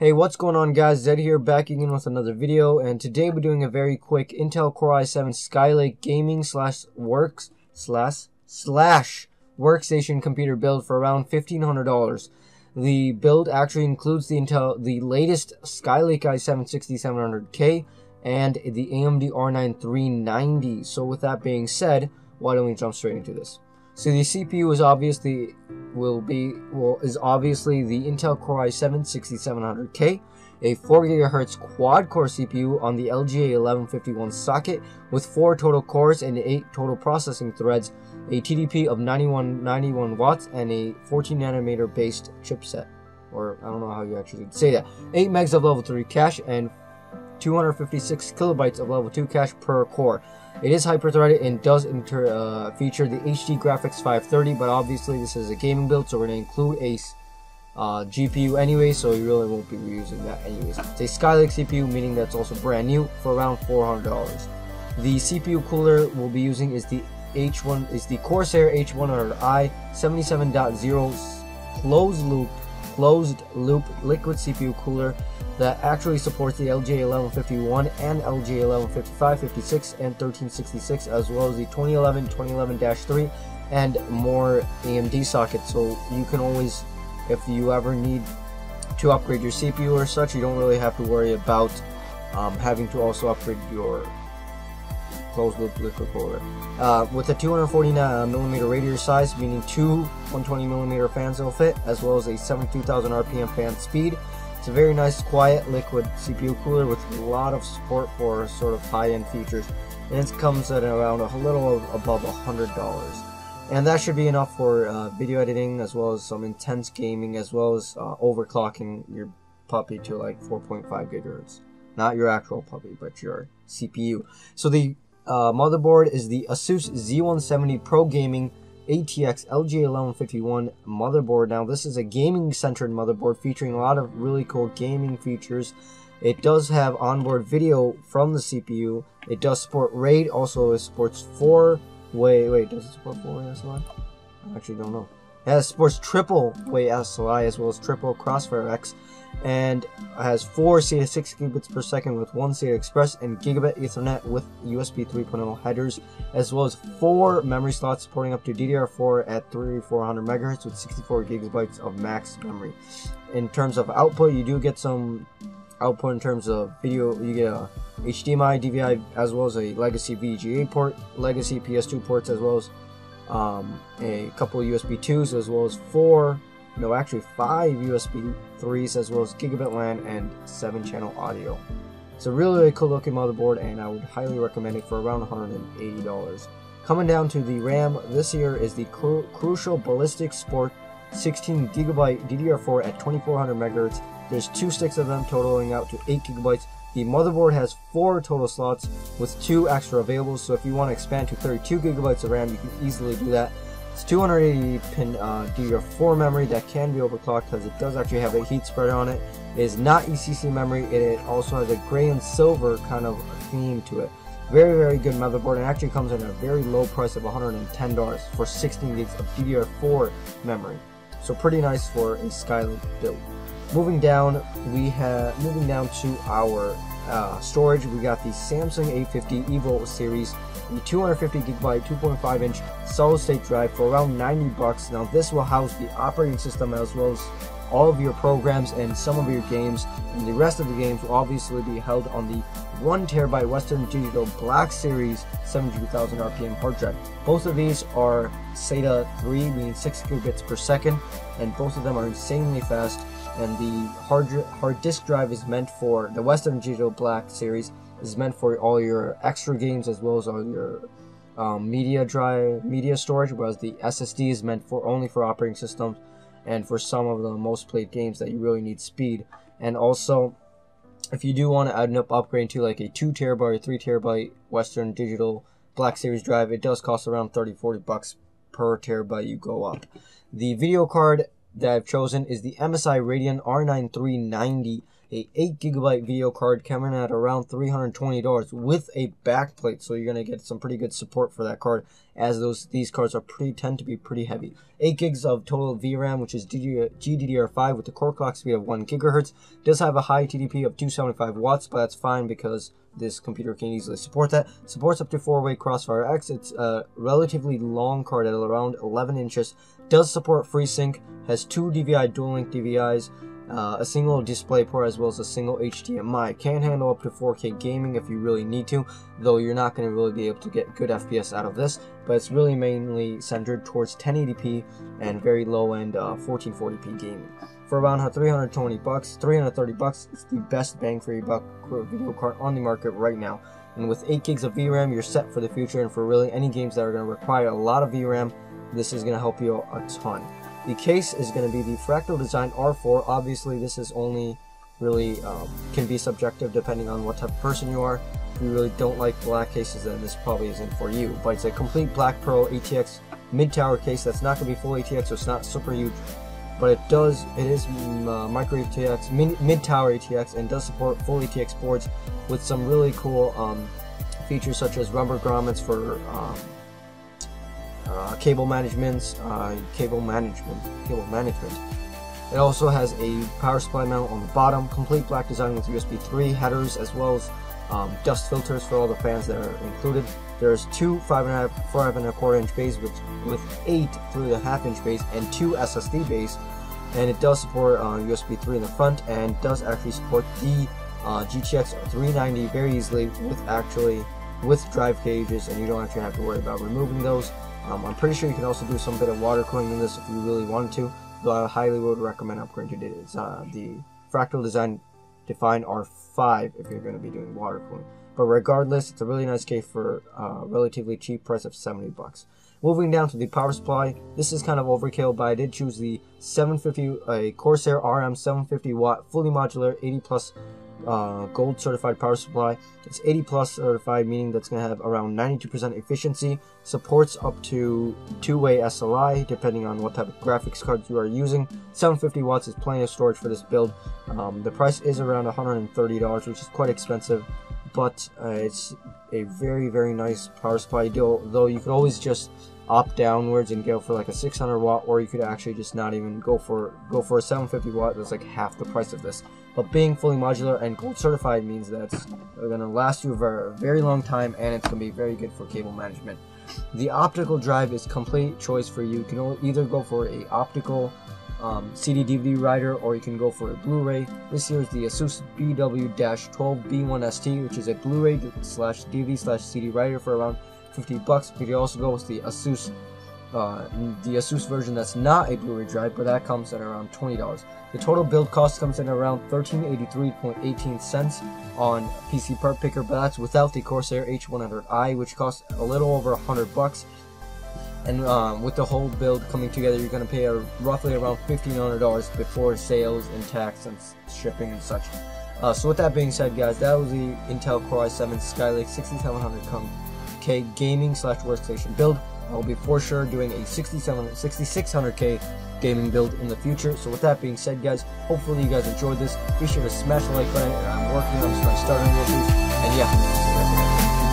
Hey, what's going on, guys? Zed here, back again with another video, and today we're doing a very quick Intel Core i7 Skylake gaming slash workstation computer build for around $1,500. The build actually includes the latest Skylake i7 6700K and the AMD R9 390. So with that being said, why don't we jump straight into this? So the CPU is obviously the Intel Core i7 6700K, a 4 GHz quad-core CPU on the LGA 1151 socket with 4 total cores and 8 total processing threads, a TDP of 91 watts, and a 14 nanometer based chipset, or I don't know how you actually say that. 8 megs of level 3 cache and 256 kilobytes of level 2 cache per core. It is hyper-threaded and does feature the HD Graphics 530, but obviously this is a gaming build, so we're going to include a GPU anyway, so you really won't be reusing that anyways. It's a Skylake CPU, meaning that's also brand new, for around $400. The CPU cooler we'll be using is the Corsair H100i 77.0 closed loop liquid CPU cooler that actually supports the LGA 1151 and LGA 1155, 56, and 1366, as well as the 2011, 2011-3, and more AMD sockets. So you can always, if you ever need to upgrade your CPU or such, you don't really have to worry about having to also upgrade your closed loop liquid cooler. With a 240mm radiator size, meaning 2 120mm fans will fit, as well as a 72,000 RPM fan speed. It's a very nice, quiet, liquid CPU cooler with a lot of support for sort of high-end features, and it comes at around a little above $100. And that should be enough for video editing, as well as some intense gaming, as well as overclocking your puppy to like 4.5 GHz. Not your actual puppy, but your CPU. So the motherboard is the Asus Z170 Pro Gaming ATX LGA1151 motherboard. Now this is a gaming centered motherboard featuring a lot of really cool gaming features. It does have onboard video from the CPU. It does support RAID. Also it supports does it support 4-way SLI? I actually don't know. It supports triple-way SLI as well as triple Crossfire X, and has 4 SATA 6 gigabits per second with 1 SATA Express and Gigabit Ethernet with USB 3.0 headers, as well as 4 memory slots supporting up to DDR4 at 3400 MHz with 64 gigabytes of max memory. In terms of output, you do get some output in terms of video. You get a HDMI, DVI, as well as a legacy VGA port, legacy PS2 ports, as well as a couple of USB 2s, as well as 5 USB 3s, as well as gigabit LAN and 7-channel audio. It's a really cool looking motherboard, and I would highly recommend it for around $180. Coming down to the RAM, this here is the Crucial Ballistic Sport 16 GB DDR4 at 2400 MHz. There's 2 sticks of them, totaling out to 8 GB. The motherboard has 4 total slots with 2 extra available, so if you want to expand to 32 GB of RAM, you can easily do that. It's 280 pin DDR4 memory that can be overclocked because it does actually have a heat spreader on it. It is not ECC memory. It also has a gray and silver kind of theme to it. Very good motherboard, and actually comes at a very low price of $110 for 16 gigs of DDR4 memory. So pretty nice for a Skylake build. Moving down to our storage, we got the Samsung A50 EVO series, the 250 GB 2.5 inch solid state drive for around $90. Now this will house the operating system as well as all of your programs and some of your games, and the rest of the games will obviously be held on the 1TB Western Digital Black Series 72,000 RPM hard drive. Both of these are SATA 3, meaning 6 gigabits per second, and both of them are insanely fast. And the hard disk drive is meant for the Western Digital Black Series, is meant for all your extra games as well as all your media storage, whereas the SSD is meant for only for operating systems and for some of the most played games that you really need speed. And also, if you do want to end up upgrading to like a 2TB or 3TB Western Digital Black Series drive, it does cost around $30-40 per terabyte you go up. The video card that I've chosen is the MSI Radeon R9 390. a 8GB video card coming at around $320 with a backplate, so you're going to get some pretty good support for that card, as these cards tend to be pretty heavy. 8 gigs of total VRAM, which is GDDR5 with the core clock speed of 1 GHz. Does have a high TDP of 275 watts, but that's fine because this computer can easily support that. Supports up to 4-way Crossfire X. It's a relatively long card at around 11 inches. Does support FreeSync. Has 2 DVI dual-link DVIs. A single display port as well as a single HDMI. Can handle up to 4K gaming if you really need to, though you're not going to really be able to get good FPS out of this, but it's really mainly centered towards 1080p and very low-end 1440p gaming. For around $320, $330, it's the best bang for your buck video card on the market right now. And with 8 gigs of VRAM, you're set for the future, and for really any games that are going to require a lot of VRAM, this is going to help you a ton. The case is going to be the Fractal Design R4. Obviously, this is only really can be subjective depending on what type of person you are. If you really don't like black cases, then this probably isn't for you. But it's a complete Black Pearl ATX mid-tower case that's not going to be full ATX, so it's not super huge. But it is micro ATX, mid-tower ATX, and does support full ATX boards with some really cool features such as rubber grommets for cable management. It also has a power supply mount on the bottom, complete black design with USB 3 headers, as well as dust filters for all the fans that are included. There's 2 5.25 inch bays with 8 3.5 inch bays and 2 SSD bays, and it does support USB 3 in the front, and does actually support the GTX 390 very easily with drive cages, and you don't actually have to worry about removing those. I'm pretty sure you can also do some bit of water cooling in this if you really wanted to, though I highly would recommend upgrading to the Fractal Design Define R5 if you're going to be doing water cooling. But regardless, it's a really nice case for a relatively cheap price of $70. Moving down to the power supply, this is kind of overkill, but I did choose the Corsair RM 750 watt fully modular 80 plus gold certified power supply. It's 80 plus certified, meaning that's going to have around 92% efficiency. Supports up to 2-way SLI depending on what type of graphics cards you are using. 750 watts is plenty of storage for this build. The price is around $130, which is quite expensive, but it's a very, very nice power supply deal, though you could always just opt downwards and go for like a 600 watt, or you could actually just not even go for a 750 watt that's like half the price of this. But being fully modular and gold certified means that it's going to last you for a very long time, and it's going to be very good for cable management. The optical drive is complete choice for you. You can either go for a optical CD DVD writer, or you can go for a Blu-ray. This here is the Asus BW-12B1ST, which is a Blu-ray /DVD /CD writer for around $50. But you can also go with the Asus version that's not a Blu-ray drive, but that comes at around $20. The total build cost comes in around $1383.18 on PC Part Picker, but that's without the Corsair H100i, which costs a little over $100. And with the whole build coming together, you're going to pay roughly around $1,500 before sales and tax and shipping and such. So with that being said, guys, that was the Intel Core i7 Skylake 6700K gaming / workstation build. I will be for sure doing a 6600K gaming build in the future. So with that being said, guys, hopefully you guys enjoyed this. Be sure to smash the like button. I'm working on starting issues. And yeah, see you guys later.